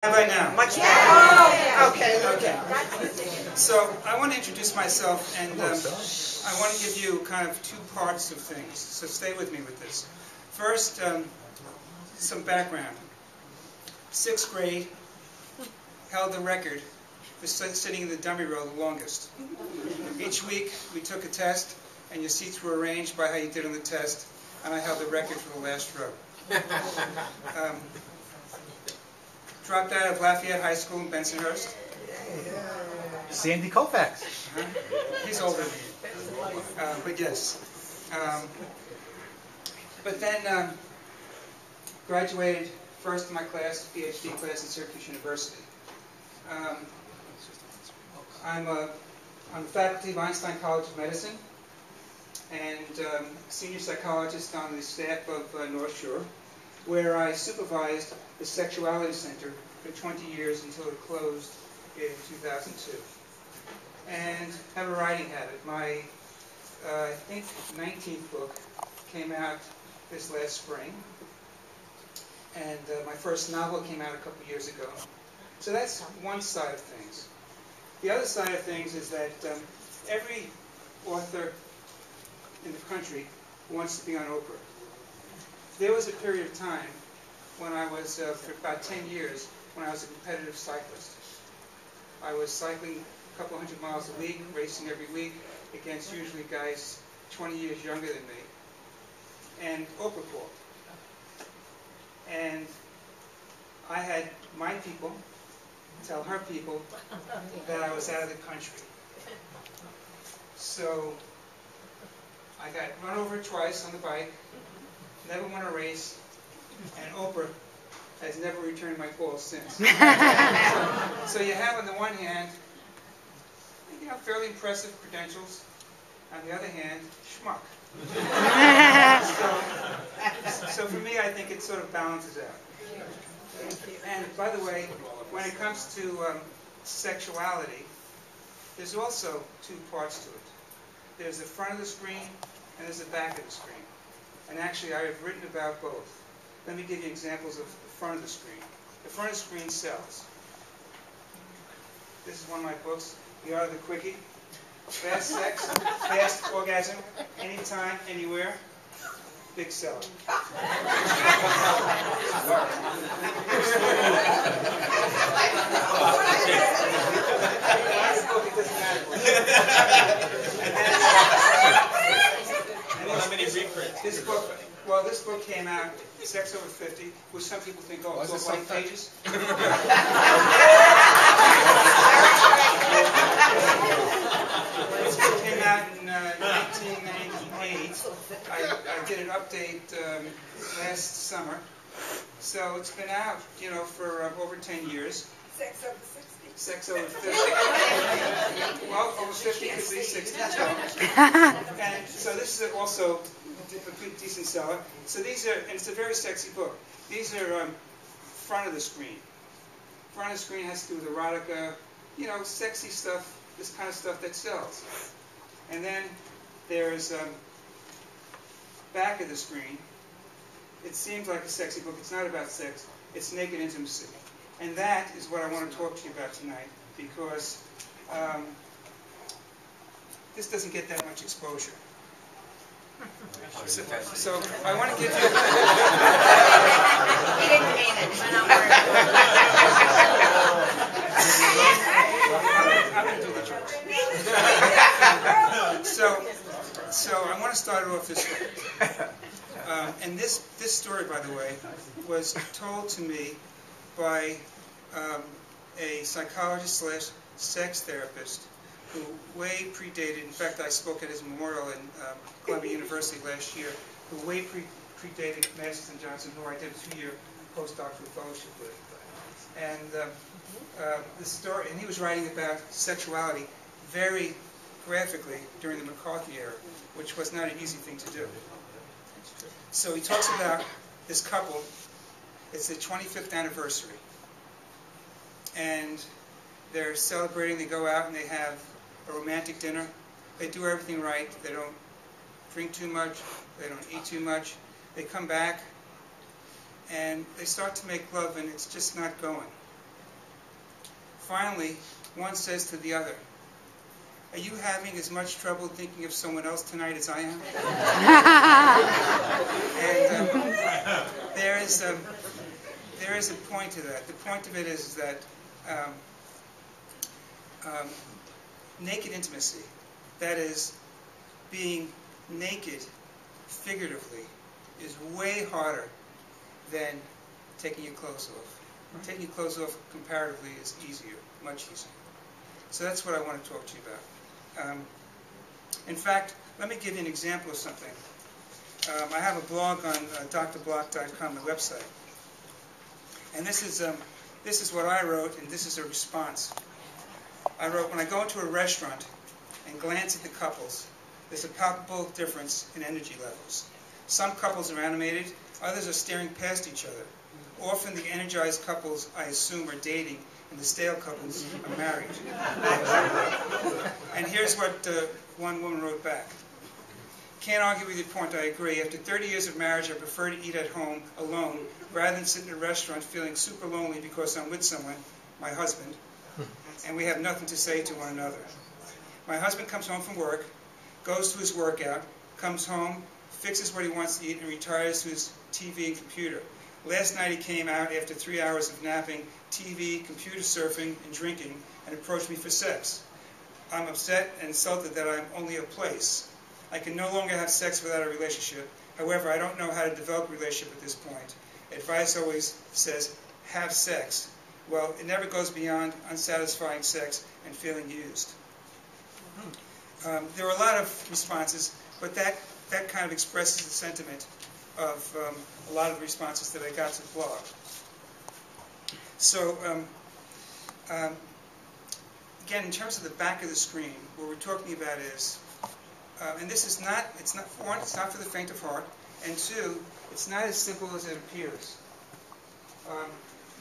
How about now? Much better. Okay. So I want to introduce myself, and I want to give you kind of two parts of things. So stay with me with this. First, some background. 6th grade held the record for sitting in the dummy row the longest. Each week we took a test, and your seats were arranged by how you did on the test, and I held the record for the last row. Dropped out of Lafayette High School in Bensonhurst. Sandy Koufax. He's older than you. But yes. But then graduated first in my class, PhD class at Syracuse University. I'm on the faculty of Einstein College of Medicine and senior psychologist on the staff of North Shore, where I supervised the Sexuality Center for 20 years until it closed in 2002. And have a writing habit. My, I think, 19th book came out this last spring. And my first novel came out a couple years ago. So that's one side of things. The other side of things is that every author in the country wants to be on Oprah. There was a period of time when I was, for about 10 years, when I was a competitive cyclist. I was cycling a couple hundred miles a week, racing every week, against usually guys 20 years younger than me. And Oprah called. And I had my people tell her people that I was out of the country. So I got run over twice on the bike, never won a race, and Oprah has never returned my calls since. So you have on the one hand, fairly impressive credentials. On the other hand, schmuck. So for me, I think it sort of balances out. And by the way, when it comes to sexuality, there's also two parts to it. There's the front of the screen and there's the back of the screen. And actually, I have written about both. Let me give you examples of the front of the screen. The front of the screen sells. This is one of my books, The Art of the Quickie. Fast sex, fast orgasm, anytime, anywhere. Big seller. How many reprints? This book came out, Sex Over 50, which some people think, oh, it's all white pages. This book came out in 1998. I did an update last summer. So it's been out, for over 10 years. Sex over 60. Sex over 50. Well, over 50 could be 60 as well. And so this is also a good, decent seller. So these are, and it's a very sexy book. These are front of the screen. Front of the screen has to do with erotica, sexy stuff, this kind of stuff that sells. And then there's back of the screen. It seems like a sexy book. It's not about sex. It's naked intimacy. And that is what I want to talk to you about tonight, because this doesn't get that much exposure. So I want to give you... He didn't mean it. Went I'm going to do the jokes. So I want to start off this way. And this story, by the way, was told to me by a psychologist / sex therapist who way predated, in fact I spoke at his memorial in Columbia University last year, who way predated Masters and Johnson, who I did a 2-year postdoctoral fellowship with. And the story, and he was writing about sexuality very graphically during the McCarthy era, which was not an easy thing to do. So he talks about this couple. It's their 25th anniversary. And they're celebrating, they go out and they have a romantic dinner. They do everything right. They don't drink too much. They don't eat too much. They come back and they start to make love and it's just not going. finally, one says to the other, "Are you having as much trouble thinking of someone else tonight as I am?" And there is a point to that. The point of it is that naked intimacy, that is, being naked figuratively, is way harder than taking your clothes off. Taking your clothes off comparatively is easier, much easier. So that's what I want to talk to you about. In fact, let me give you an example of something. I have a blog on drblock.com, the website. And this is what I wrote, and this is a response. I wrote, "When I go into a restaurant and glance at the couples, there's a palpable difference in energy levels. Some couples are animated, others are staring past each other. Often the energized couples, I assume, are dating, and the stale couples are married." And here's what one woman wrote back. "Can't argue with your point, I agree. After 30 years of marriage, I prefer to eat at home alone rather than sit in a restaurant feeling super lonely because I'm with someone, my husband, and we have nothing to say to one another. My husband comes home from work, goes to his workout, comes home, fixes what he wants to eat, and retires to his TV and computer. Last night he came out after 3 hours of napping, TV, computer surfing, and drinking, and approached me for sex. I'm upset and insulted that I'm only a place. I can no longer have sex without a relationship. However, I don't know how to develop a relationship at this point. Advice always says, have sex. Well, it never goes beyond unsatisfying sex and feeling used." There are a lot of responses, but that kind of expresses the sentiment of a lot of the responses that I got to the blog. So, again, in terms of the back of the screen, what we're talking about is, and this is not, one, it's not for the faint of heart, and two, it's not as simple as it appears.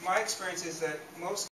My experience is that most